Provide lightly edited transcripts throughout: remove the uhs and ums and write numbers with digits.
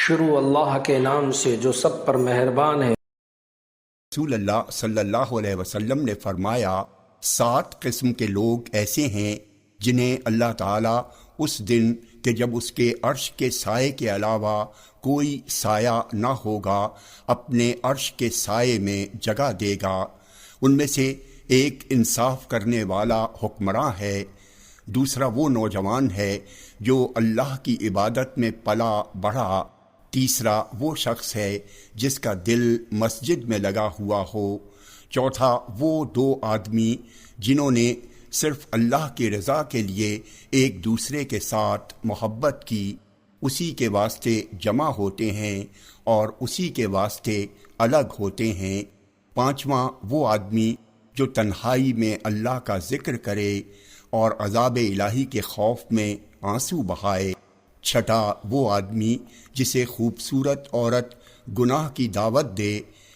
شروع اللہ کے نام سے جو سب پر مہربان ہے۔ رسول اللہ صلی اللہ علیہ وسلم نے فرمایا، 7 قسم کے لوگ ایسے ہیں جنہیں اللہ تعالیٰ اس دن کہ جب اس کے عرش کے سائے کے علاوہ کوئی سایہ نہ ہوگا اپنے عرش کے سائے میں جگہ دے گا۔ ان میں سے ایک انصاف کرنے والا حکمراں ہے، دوسرا وہ نوجوان ہے جو اللہ کی عبادت میں پلا بڑھا، تیسرا وہ شخص ہے جس کا دل مسجد میں لگا ہوا ہو، چوتھا وہ 2 آدمی جنہوں نے صرف اللہ کی رضا کے لیے ایک دوسرے کے ساتھ محبت کی، اسی کے واسطے جمع ہوتے ہیں اور اسی کے واسطے الگ ہوتے ہیں، پانچواں وہ آدمی جو تنہائی میں اللہ کا ذکر کرے اور عذاب الہی کے خوف میں آنسو بہائے، چھٹا وہ آدمی جسے خوبصورت عورت گناہ کی دعوت دے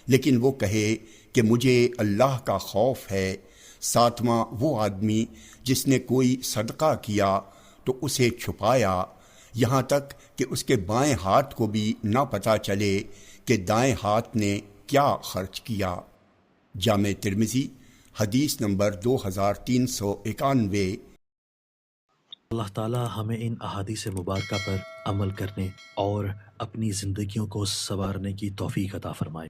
لیکن وہ کہے کہ مجھے اللہ کا خوف ہے، ساتواں وہ آدمی جس نے کوئی صدقہ کیا تو اسے چھپایا یہاں تک کہ اس کے بائیں ہاتھ کو بھی نہ پتہ چلے کہ دائیں ہاتھ نے کیا خرچ کیا۔ جامع ترمذی حدیث نمبر 2391۔ اللہ تعالی ہمیں ان احادیث مبارکہ پر عمل کرنے اور اپنی زندگیوں کو سنوارنے کی توفیق عطا فرمائے۔